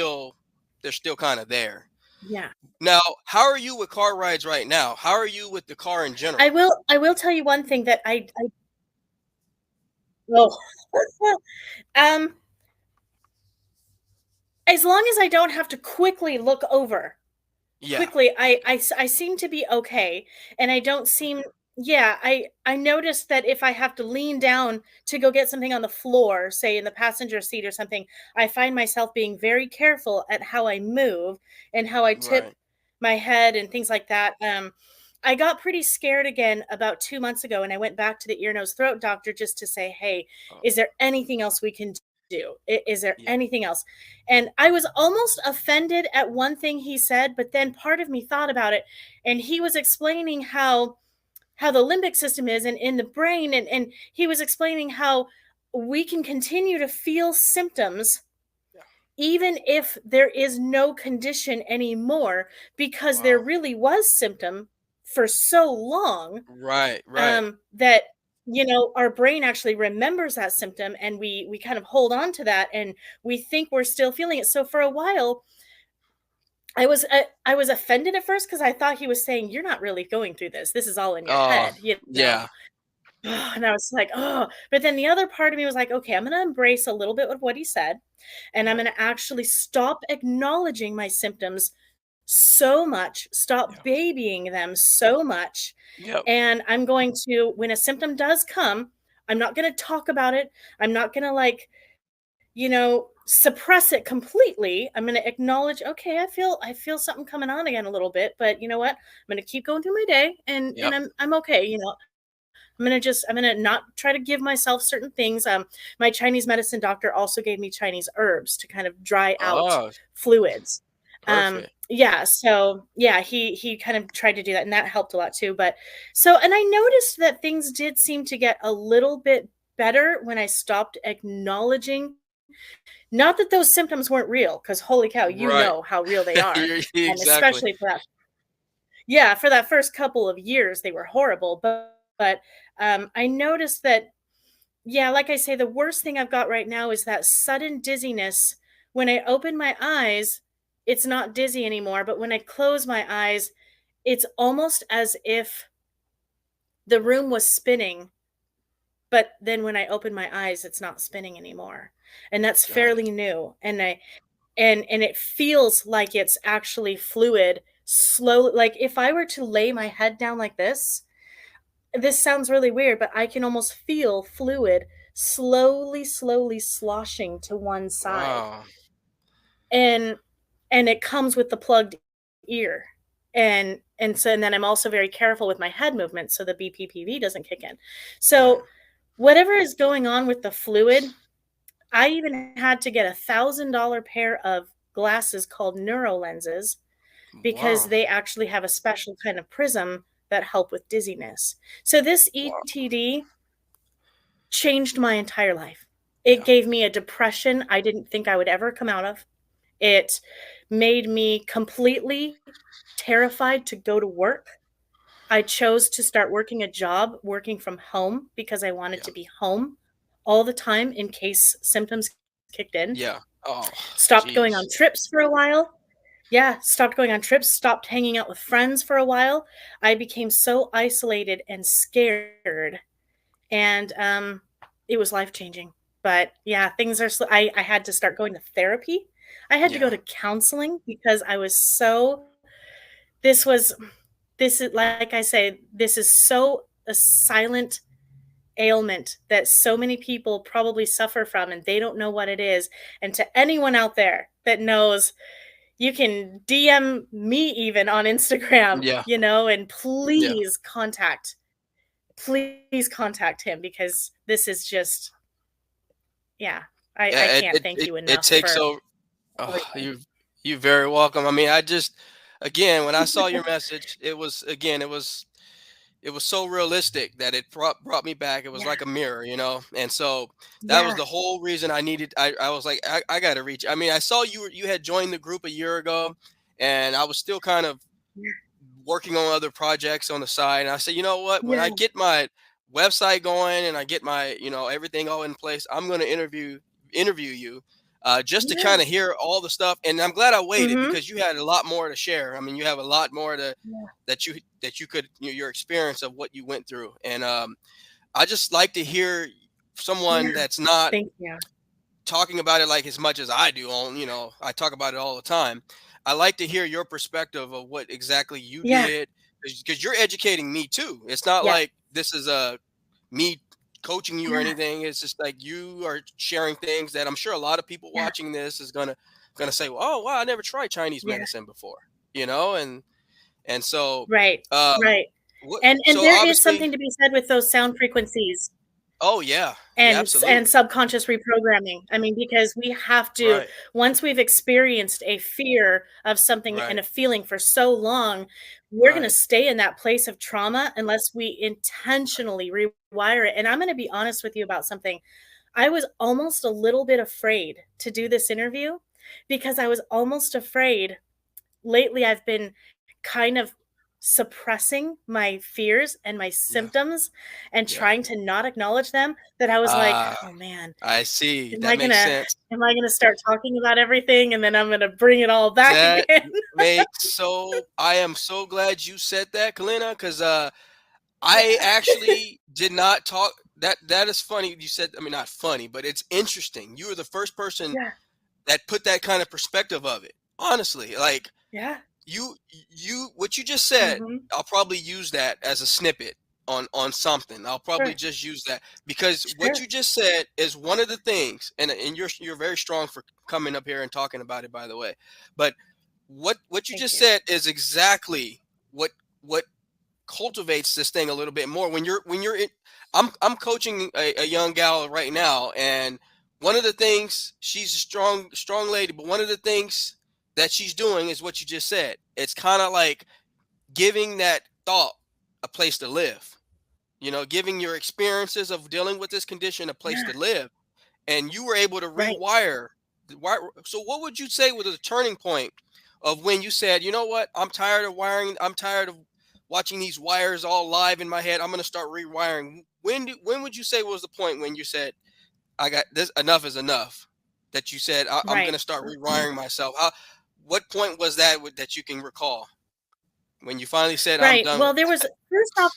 they're still kind of there. Yeah. Now, how are you with car rides right now? How are you with the car in I general? will I will tell you one thing that I oh. Um, as long as I don't have to quickly look over Yeah, quickly, I seem to be okay, and I don't seem yeah, I noticed that if I have to lean down to go get something on the floor, say in the passenger seat or something, I find myself being very careful at how I move and how I tip right. my head and things like that. I got pretty scared again about 2 months ago, and I went back to the ear, nose, throat doctor just to say, "Hey, Oh, is there anything else we can do?" do? Is there Yeah. anything else? And I was almost offended at one thing he said, but then part of me thought about it, and he was explaining how the limbic system is and in the brain, and he was explaining how we can continue to feel symptoms Yeah. even if there is no condition anymore, because there Wow. really was symptom for so long, Right. Right. that our brain actually remembers that symptom, and we kind of hold on to that, and we think we're still feeling it. So for a while I was offended at first, because I thought he was saying, you're not really going through this is all in your Oh, head. yeah. And I was like, oh, but then the other part of me was like, okay, I'm going to embrace a little bit of what he said, and I'm Yep. going to actually stop acknowledging my symptoms so much, stop Yep. babying them so much. Yep. And I'm going to, when a symptom does come, I'm not going to talk about it. I'm not going to, like, suppress it completely. I'm going to acknowledge, okay, I feel something coming on again a little bit, but you know what? I'm going to keep going through my day, and Yep. I'm okay. I'm gonna not try to give myself certain things. My Chinese medicine doctor also gave me Chinese herbs to kind of dry out Oh, fluids. perfect. Yeah, so yeah, he kind of tried to do that, and that helped a lot too. But and I noticed that things did seem to get a little bit better when I stopped acknowledging. Not that those symptoms weren't real, because holy cow, Right. how real they are, and Exactly. especially for that first couple of years, they were horrible. But I noticed that, yeah, like I say, the worst thing I've got right now is that sudden dizziness. When I open my eyes, it's not dizzy anymore, but when I close my eyes, it's almost as if the room was spinning, but then when I open my eyes, it's not spinning anymore. And that's Got it. fairly new. And it feels like it's actually fluid, slowly. Like if I were to lay my head down like this sounds really weird, but I can almost feel fluid slowly sloshing to one side. Wow. And it comes with the plugged ear. And then I'm also very careful with my head movement so the BPPV doesn't kick in. Right. So whatever is going on with the fluid, I even had to get $1,000 pair of glasses called neuro lenses, because Wow. they actually have a special kind of prism that help with dizziness. So this Wow. ETD changed my entire life. It Yeah. gave me a depression I didn't think I would ever come out of. It made me completely terrified to go to work. I chose to start working a job working from home because I wanted Yeah. to be home all the time in case symptoms kicked in. Yeah. Oh, Stopped going on jeez. trips for a while. Yeah, stopped going on trips, stopped hanging out with friends for a while. I became so isolated and scared, and it was life-changing. But yeah, things are I had to start going to therapy. I had to go Yeah. to counseling because I was so this was this is, like I say, this is so a silent ailment that so many people probably suffer from, and they don't know what it is. And to anyone out there that knows, you can DM me even on Instagram, Yeah. and Yeah. please contact him, because this is just, yeah, I Yeah. can't thank you It enough takes for so. Oh, everything. you very welcome. I mean, I just again when I saw your message, it was so realistic that it brought me back. It was Yeah, like a mirror, and so that was yeah, the whole reason I needed. I was like, I got to reach. I mean, I saw you had joined the group a year ago, and I was still kind of yeah, working on other projects on the side. And I said, you know what? When I yeah, get my website going and I get my, everything all in place, I'm going to interview you, just to kind of yes. hear all the stuff. And I'm glad I waited Mhm. because you had a lot more to share. I mean, you have a lot more Yeah, that you could, your experience of what you went through. And I just like to hear someone yeah. that's not Thank you. talking about it like as much as I do. I talk about it all the time. I like to hear your perspective of what exactly you Yeah, did, because you're educating me too. It's not yeah, like this is a me coaching you or yeah, anything. It's just like you are sharing things that I'm sure a lot of people yeah, watching this is gonna say, well, oh wow, I never tried Chinese yeah. medicine before, and so Right, um right. what And so there is obviously something to be said with those sound frequencies. Oh yeah. Yeah, and absolutely. subconscious reprogramming. I mean, because we have to, Right. once we've experienced a fear of something and Right. a feeling for so long, we're going to Right. stay in that place of trauma unless we intentionally rewire it. And I'm going to be honest with you about something. I was almost a little bit afraid to do this interview because I was almost afraid. Lately I've been kind of suppressing my fears and my Yeah. symptoms and Yeah. trying to not acknowledge them, that I was like, Ah, "Oh man, I see. am That I makes gonna sense. am I gonna start talking about everything and then I'm gonna bring it all back That again?" makes so I am so glad you said that, Kalina, because I Yeah. actually did not talk that is funny you said, I mean, not funny, but it's interesting. You were the first person Yeah. that put that kind of perspective of it. Honestly, like Yeah. you what you just said, Mhm. I'll probably use that as a snippet on something. I'll probably Sure. just use that because what Sure. you just said is one of the things, and you're very strong for coming up here and talking about it, by the way. But what you Thank just you. said is exactly what cultivates this thing a little bit more when you're in, I'm coaching a young gal right now, and one of the things, she's a strong lady, but one of the things that she's doing is what you just said. It's kind of like giving that thought a place to live, giving your experiences of dealing with this condition a place Yeah. to live, and you were able to Right. rewire. So what would you say was the turning point of when you said, you know what, I'm tired of wiring, I'm tired of watching these wires all live in my head, I'm going to start rewiring? When would you say was the point when you said, I got this, enough is enough, that you said, I'm going Right. to start rewiring myself? What point was that that you can recall when you finally said, I'm Right. done Well, with there this? was first off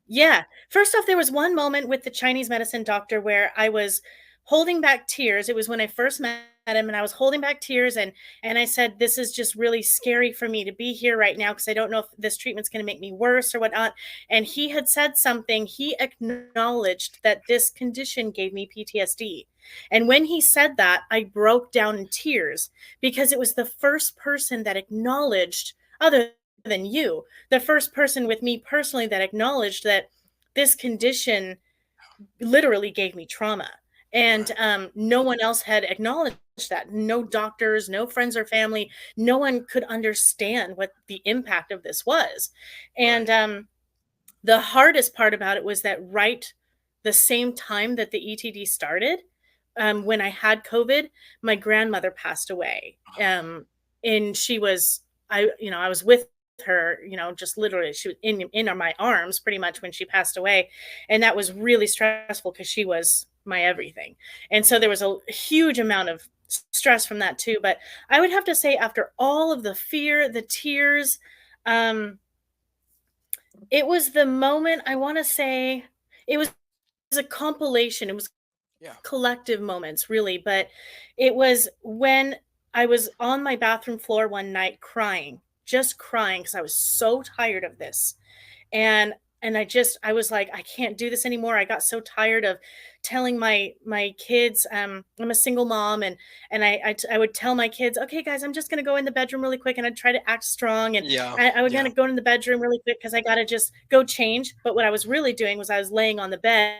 Yeah. First off, there was one moment with the Chinese medicine doctor where I was holding back tears. It was when I first met him and I was holding back tears and I said, "This is just really scary for me to be here right now because I don't know if this treatment's going to make me worse or whatnot." And he had said something. He acknowledged that this condition gave me PTSD. And when he said that, I broke down in tears because it was the first person that acknowledged, other than you, the first person with me personally that acknowledged that this condition literally gave me trauma. And Right. no one else had acknowledged that. No doctors, no friends or family, no one could understand what the impact of this was. And Right. the hardest part about it was that right the same time that the ETD started, when I had COVID, my grandmother passed away. And she was, I was with her, just literally, she was in my arms pretty much when she passed away, and that was really stressful because she was my everything. And so there Yeah. was a huge amount of stress from that too. But I would have to say, after all of the fear, the tears, um, it was the moment, I wanna say it was a compilation, it was Yeah. collective moments, really, but it was when I was on my bathroom floor one night crying, just crying because I was so tired of this, and I was like, I can't do this anymore. I got so tired of telling my kids, I'm a single mom, and I would tell my kids, okay guys, I'm just going to go in the bedroom really quick, and I'd try to act strong, and Yeah. I would kind Yeah. of go in the bedroom really quick because I got to just go change. But what I was really doing was I was laying on the bed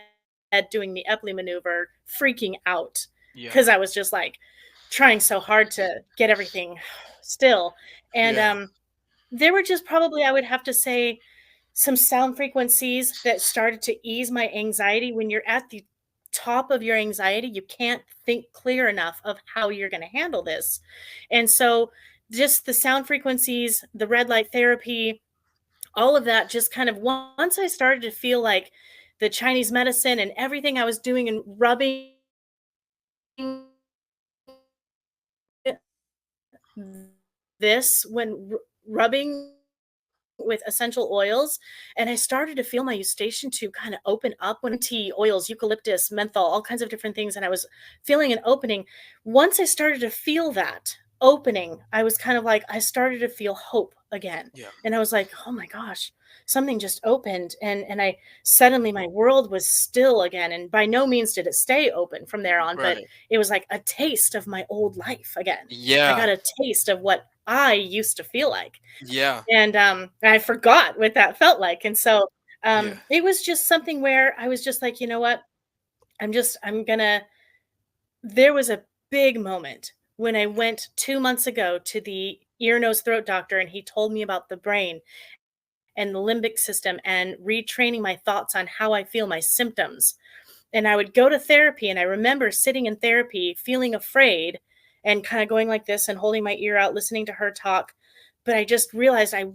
doing the Epley maneuver, freaking out Yeah. because I was just like trying so hard to get everything still. And Yeah. there were just probably, I would have to say, some sound frequencies that started to ease my anxiety. When you're at the top of your anxiety, you can't think clear enough of how you're going to handle this. And so, just the sound frequencies, the red light therapy, all of that, just kind of, once I started to feel like the Chinese medicine and everything I was doing and rubbing this, when rubbing with essential oils, and I started to feel my eustachian tube kind of open up, when tea oils, eucalyptus, menthol, all kinds of different things, and I was feeling an opening. Once I started to feel that opening, I was kind of like, I started to feel hope again. Yeah. And I was like, oh my gosh, something just opened, and I suddenly, my world was still again. And by no means did it stay open from there on, but Right. it was like a taste of my old life again. I Yeah. got a taste of what I used to feel like, Yeah. and I forgot what that felt like. And so Yeah. it was just something where I was just like, you know what? I'm gonna, there was a big moment when I went 2 months ago to the ear, nose, throat doctor, and he told me about the brain and the limbic system and retraining my thoughts on how I feel, my symptoms. And I would go to therapy, and I remember sitting in therapy feeling afraid and kind of going like this and holding my ear out, listening to her talk. But I just realized I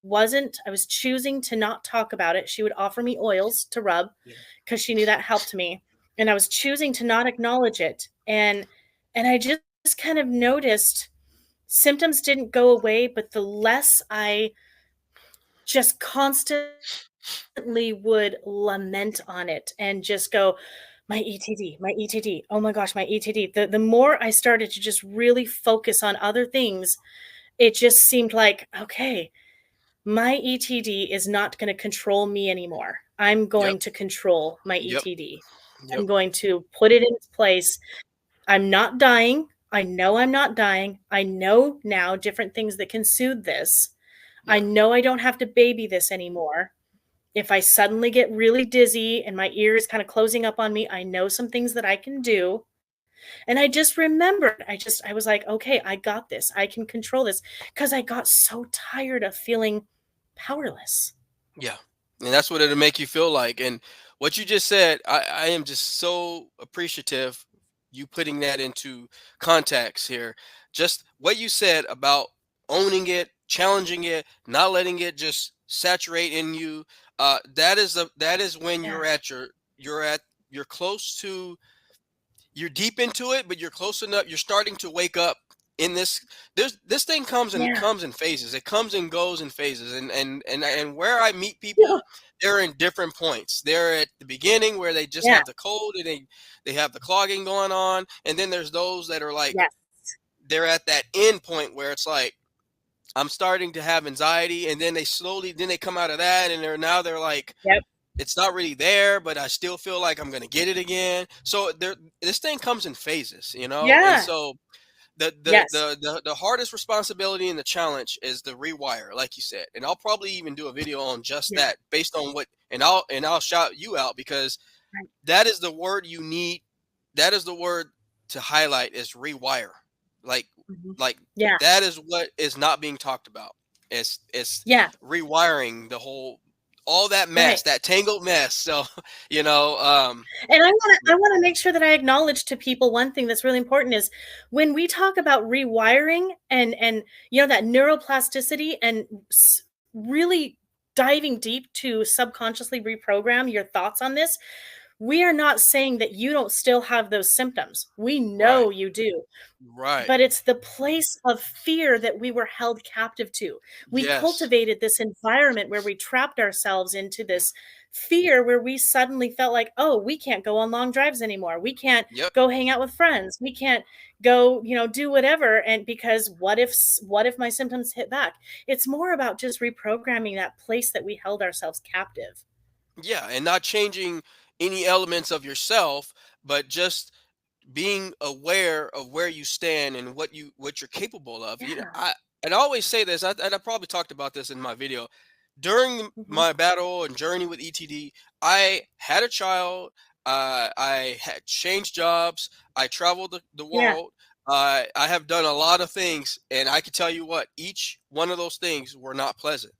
was choosing to not talk about it. She would offer me oils to rub Yeah. because she knew that helped me. And I was choosing to not acknowledge it. And I just kind of noticed symptoms didn't go away, but the less I just constantly would lament on it and just go, my ETD, my ETD. Oh my gosh, my ETD. The more I started to just really focus on other things, it just seemed like, okay, my ETD is not going to control me anymore. I'm Yep. going to control my Yep. ETD. Yep. I'm going to put it in its place. I'm not dying. I know I'm not dying. I know now different things that can soothe this. I Yeah. know I don't have to baby this anymore. If I suddenly get really dizzy and my ear is kind of closing up on me, I know some things that I can do. And I just remembered, I was like, okay, I got this. I can control this because I got so tired of feeling powerless. Yeah. And that's what it'll make you feel like. And what you just said, I am just so appreciative you putting that into context here. Just what you said about owning it, challenging it, not letting it just saturate in you. That is when Yeah. you're at you're close to you're deep into it, but you're close enough. You're starting to wake up in this. This thing Yeah. comes in phases. It comes and goes in phases. And where I meet Yeah. people, they're in different points. They're at the beginning where they just Yeah. have the cold and they have the clogging going on, and then there's those that are like Yes. they're at that end point where it's like I'm starting to have anxiety, and then they come out of that, and they're like Yep. it's not really there, but I still feel like I'm gonna get it again. So this thing comes in phases, you know. And Yeah. so Yes. the hardest responsibility and the challenge is the rewire, like you said. And I'll probably even do a video on just Yeah. that, based on what. And I'll shout you out because Right. that is the word you need. That is the word to highlight is rewire. Like Mhm. like Yeah. that is what is not being talked about. It's Yeah. rewiring the whole all that mess, Right. that tangled mess. So, you know, And I want to make sure that I acknowledge to people one thing that's really important is when we talk about rewiring and that neuroplasticity and really diving deep to subconsciously reprogram your thoughts on this, we are not saying that you don't still have those symptoms. We right, know you do. right. But it's the place of fear that we were held captive to. We Yes. cultivated this environment where we trapped ourselves into this fear where we suddenly felt like, oh, we can't go on long drives anymore. We can't Yep. go hang out with friends. We can't go, do whatever. And because what if my symptoms hit back? It's more about just reprogramming that place that we held ourselves captive. Yeah, and not changing any elements of yourself, but just being aware of where you stand and what you're capable of. Yeah. I always say this, and I probably talked about this in my video. During Mhm. my battle and journey with ETD, I had a child. I had changed jobs. I traveled the Yeah. world. I have done a lot of things, and I can tell you what, each one of those things were not pleasant.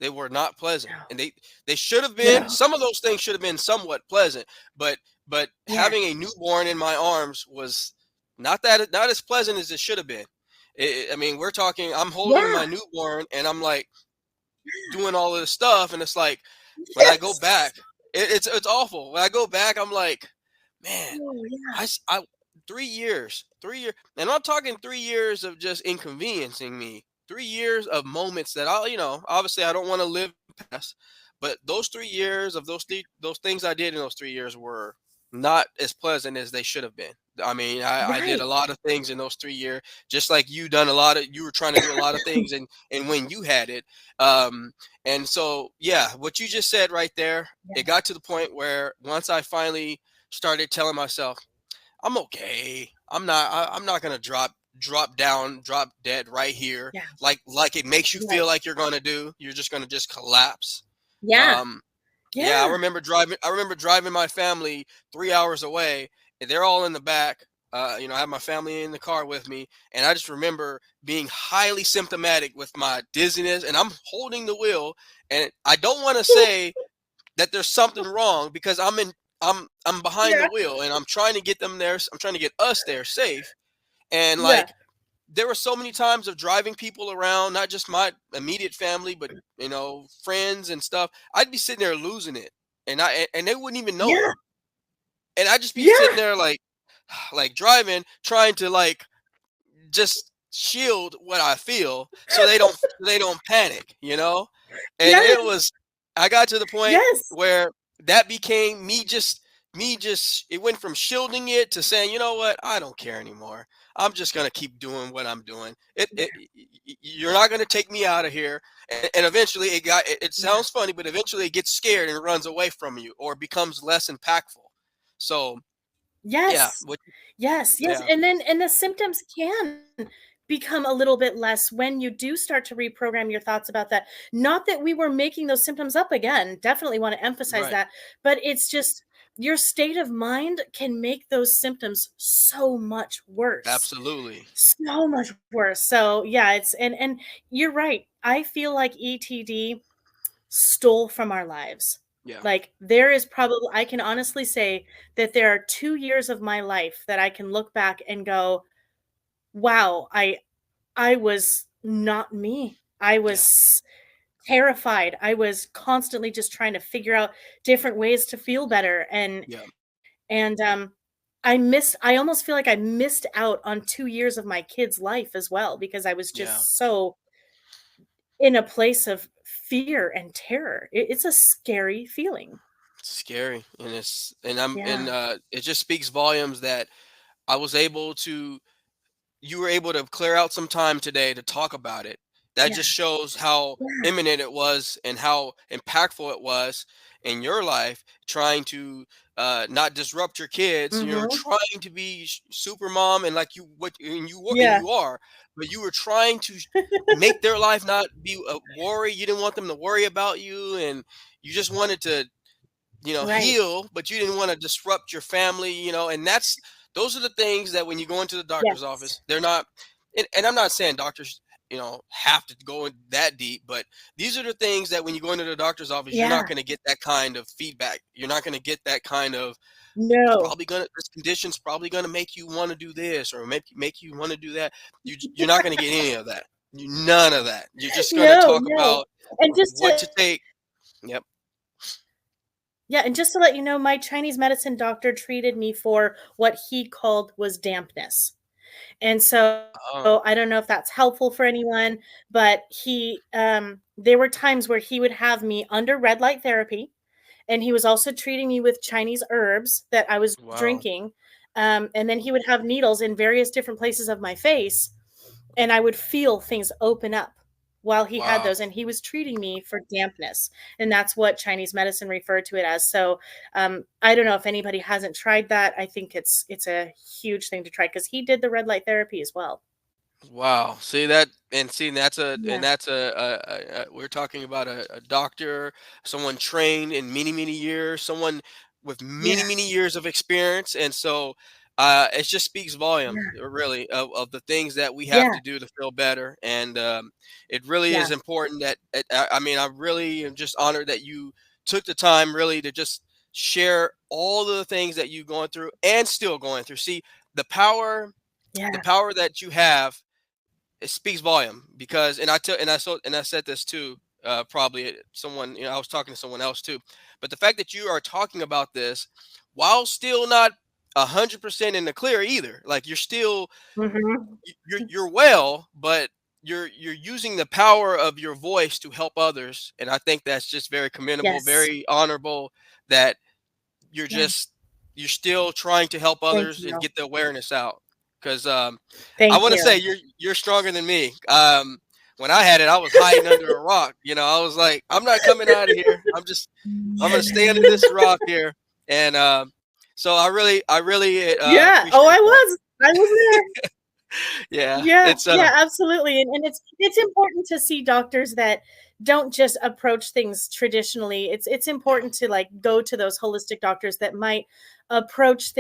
They were not pleasant, No. and they should have been. No. Some of those things should have been somewhat pleasant, but Yeah. having a newborn in my arms was not as pleasant as it should have been. I mean, we're talking. I'm holding Yeah. my newborn, and I'm like doing all of this stuff, and it's like when I go Yes. back, it's awful. When I go back, I'm like, man, Oh, yeah. I 3 years, and I'm talking 3 years of just inconveniencing me. 3 years of moments that obviously I don't want to live past, but those 3 years of those things I did in those 3 years were not as pleasant as they should have been. I mean, I did a Right. lot of things in those 3 years, just like you were trying to do a lot of things and when you had it. Um, and so, yeah, what you just said right there, it Yeah. got to the point where once I finally started telling myself, I'm okay. I'm not gonna drop down, drop dead right here. Yeah. Like it makes you feel Right. like you're gonna do. You're just gonna just collapse. Yeah. Um, Yeah, Yeah. I remember driving my family 3 hours away, and they're all in the back. I have my family in the car with me, and I just remember being highly symptomatic with my dizziness, and I'm holding the wheel, and I don't want to say that there's something wrong because I'm behind the Yeah. wheel, and I'm trying to get them there. I'm trying to get us there safe, and Yeah. like there were so many times of driving people around, not just my immediate family, but friends and stuff. I'd be sitting there losing it, and they wouldn't even know it, Yeah. and I'd just be sitting Yeah. there like driving, trying to like just shield what I feel so they don't panic, and it Yes. was I got to the point Yes. where that became me just it went from shielding it to saying, you know what, I don't care anymore. I'm just gonna keep doing what I'm doing. You're not gonna take me out of here, and eventually it Yeah. sounds funny, but eventually it gets scared and runs away from you or becomes less impactful. So yeah, Yes. Yes, yes, yeah, and the symptoms can become a little bit less when you do start to reprogram your thoughts about that. Not that we were making those symptoms up again, definitely want to emphasize right, that, but it's just your state of mind can make those symptoms so much worse. absolutely, So much worse. So, yeah, it's and you're right. I feel like ETD stole from our lives. yeah, Like, there is probably I can honestly say that there are 2 years of my life that I can look back and go, "Wow, I was not me. I yeah, was terrified. I was constantly just trying to figure out different ways to feel better." yeah, I almost feel like I missed out on 2 years of my kid's life as well because I was yeah. just so in a place of fear and terror. It's a scary feeling. It's scary, and it's and I'm and Yeah. it just speaks volumes that I was able to you were able to clear out some time today to talk about it. That Yeah. just shows how Yeah. imminent it was and how impactful it was in your life, trying to not disrupt your kids. You're Mhm. trying to be super mom, and like and Yeah. you are, but you were trying to make their life not be a worry. You didn't want them to worry about you, and you just wanted to Right. heal, but you didn't want to disrupt your family, and those are the things that when you go into the doctor's Yes. office, they're not, and I'm not saying doctors, have to go in that deep, but these are the things that when you go into the doctor's office, you're not Yeah. going to get that kind of feedback. You're not going to get that kind of, No. this condition's probably going to make you want to do this or make you want to do that. You're not going to get any of that. None of that. You're just going to No, talk no. about And just what to to take. Yep. Yeah, and just to let you know, my Chinese medicine doctor treated me for what he called was dampness. And so Oh, I don't know if that's helpful for anyone, but there were times where he would have me under red light therapy, and he was also treating me with Chinese herbs that I was wow. drinking. And then he would have needles in various different places of my face, and I would feel things open up while he had Wow. those. And he was treating me for dampness, and that's what Chinese medicine referred to it as. So I don't know if anybody hasn't tried that. I think it's a huge thing to try because he did the red light therapy as well. Wow. See that, and see Yeah. that's we're talking about a doctor, someone trained in many many years, someone with many many Yes. years of experience, and so it just speaks volume, Yeah. really, of the things that we have Yeah. to do to feel better, and it really Yeah. is important that I mean, I really am just honored that you took the time really to just share all of the things that you've gone through and still going through. See the power, the Yeah. power that you have, it speaks volume because and I said this too, probably someone, I was talking to someone else too, but the fact that you are talking about this while still not 100% in the clear either, like you're still Mhm. you're well, but you're using the power of your voice to help others, and I think that's just very commendable, Yes. very honorable, that you're Yeah. just you're still trying to help Thank others and you. get the awareness out. Because I Thank want to say you. you're stronger than me. When I had it, I was hiding under a rock. I was like, I'm not coming out of here. I'm gonna stay under this rock here. And so I really Yeah. Oh, appreciate I that. was. I was there. Yeah, Yeah, it's yeah, absolutely, and it's important to see doctors that don't just approach things traditionally. It's Yeah. important to like go to those holistic doctors that might approach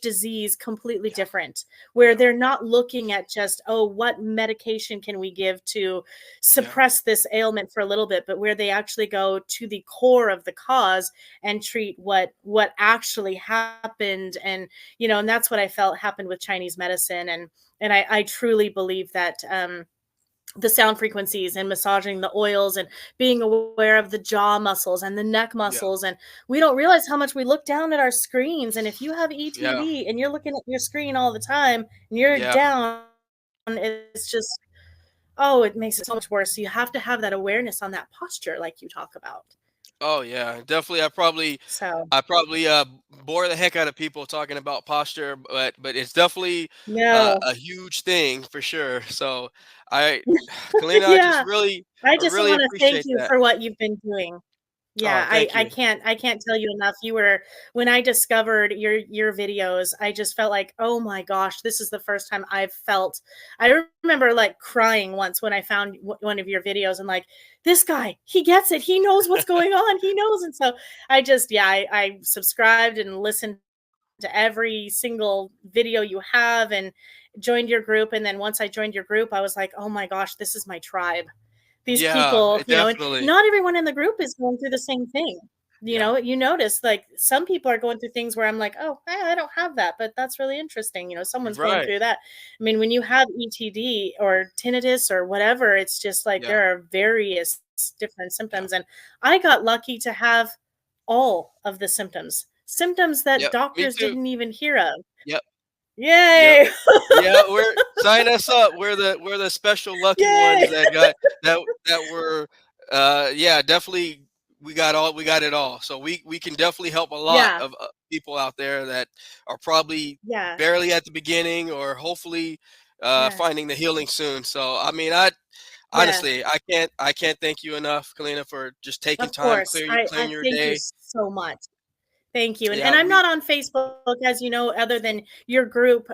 disease completely Yeah. different, where Yeah. they're not looking at just, oh, what medication can we give to Yeah. suppress this ailment for a little bit, but where they actually go to the core of the cause and treat what actually happened. And and that's what I felt happened with Chinese medicine. And I truly believe that the sound frequencies and massaging the oils and being aware of the jaw muscles and the neck Yeah. muscles. And we don't realize how much we look down at our screens. And if you have Yeah. ETD and you're looking at your screen all the time and you're Yeah. down, it's just, oh, it makes it so much worse. So you have to have that awareness on that posture, like you talk about. Oh yeah, definitely. I probably bore the heck out of people talking about posture, but it's definitely No. a huge thing for sure. So I, Kalina, Yeah. I I just really want to thank appreciate you that. for what you've been doing. Oh, Yeah, thank I you. can't tell you enough. You were When I discovered your videos, I just felt like, "Oh my gosh, this is the first time I've felt." I remember like crying once when I found one of your videos and like, "This guy, he gets it. He knows what's going on. He knows." And so I just yeah, I subscribed and listened to every single video you have and joined your group. And then once I joined your group, I was like, "Oh my gosh, this is my tribe." These Yeah, people, and definitely. not everyone in the group is going through the same thing. Yeah. You notice like some people are going through things where I'm like, oh, I don't have that, but that's really interesting. Someone's going Right. through that. I mean, when you have ETD or tinnitus or whatever, it's just like Yeah. there are various different Yeah. symptoms. And I got lucky to have all of the symptoms that Yep. Me doctors too. didn't even hear of. Yep. Yep. Yay! Yeah, we're sign us up. We're the special lucky ones Yay! that got that were yeah, definitely we got it all. So we can definitely help a lot Yeah, of people out there that are probably yeah, barely at the beginning or hopefully yeah, finding the healing soon. So I mean, I yeah. honestly I can't thank you enough, Kalina, for just taking Of time, course. I clearing your thank you day. so much. Thank you. Yeah, And I'm we not on Facebook, as you know, other than your group.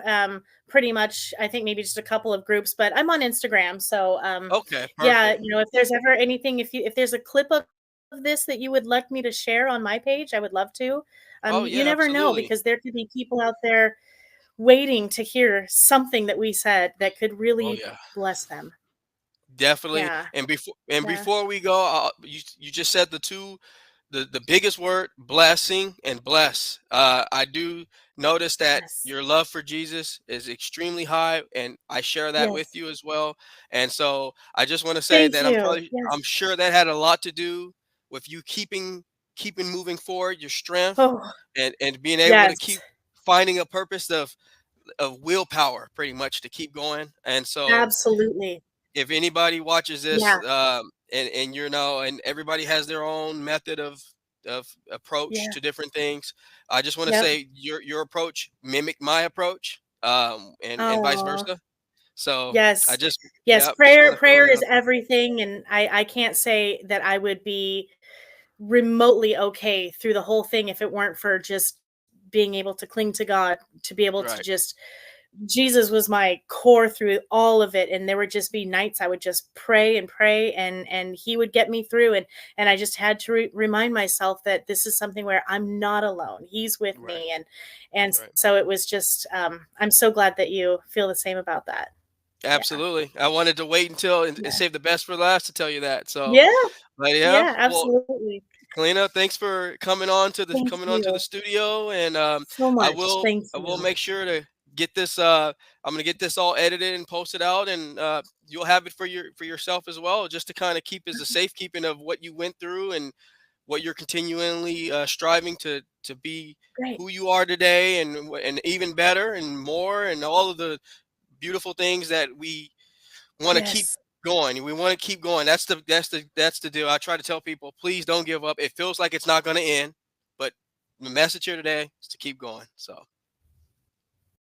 Pretty much, I think maybe just a couple of groups, but I'm on Instagram. So okay, yeah, perfect. if there's ever anything, if there's a clip of this that you would like me to share on my page, I would love to. Oh You yeah, never know, absolutely. because there could be people out there waiting to hear something that we said that could Oh really yeah. bless them. Definitely. Yeah. And Yeah. before we go, you just said the biggest word, blessing and bless. I do notice that Yes. your love for Jesus is extremely high, and I share that with Yes. you as well. And so I just want to say Thank that you. I'm Yes. sure that had a lot to do with you keeping moving forward, your strength, Oh, and being able to yes. keep finding a purpose of willpower, pretty much to keep going. And so Absolutely. if anybody watches this, Yeah. and and everybody has their own method of approach Yeah. to different things, I just want to Yep. say your approach mimic my approach, and vice Oh, versa. So I yes. just Yes, yeah, just want to throw prayer that is out there. everything, and I can't say that I would be remotely okay through the whole thing if it weren't for just being able to cling to God, to be able to Right, just Jesus was my core through all of it. And there would just be nights I would just pray and pray, and he would get me through. And I just had to remind myself that this is something where I'm not alone. He's with right, me. And right. so it was just I'm so glad that you feel the same about that. Yeah. Absolutely. I wanted to wait until and Yeah. save the best for last to tell you that. So, Yeah. but yeah, Yeah, well, absolutely. Kalina, thanks for Thank coming on to the you studio, and so much. Thank I will you. make sure to get this. I'm gonna get this all edited and posted out, and you'll have it for yourself as well, just to kind of keep as a safekeeping of what you went through and what you're continually striving to be Great. who you are today, and even better and more, and all of the beautiful things that we want to keep Yes. going. We want to keep going. That's the deal. I try to tell people, please don't give up. It feels like it's not going to end, but the message here today is to keep going. So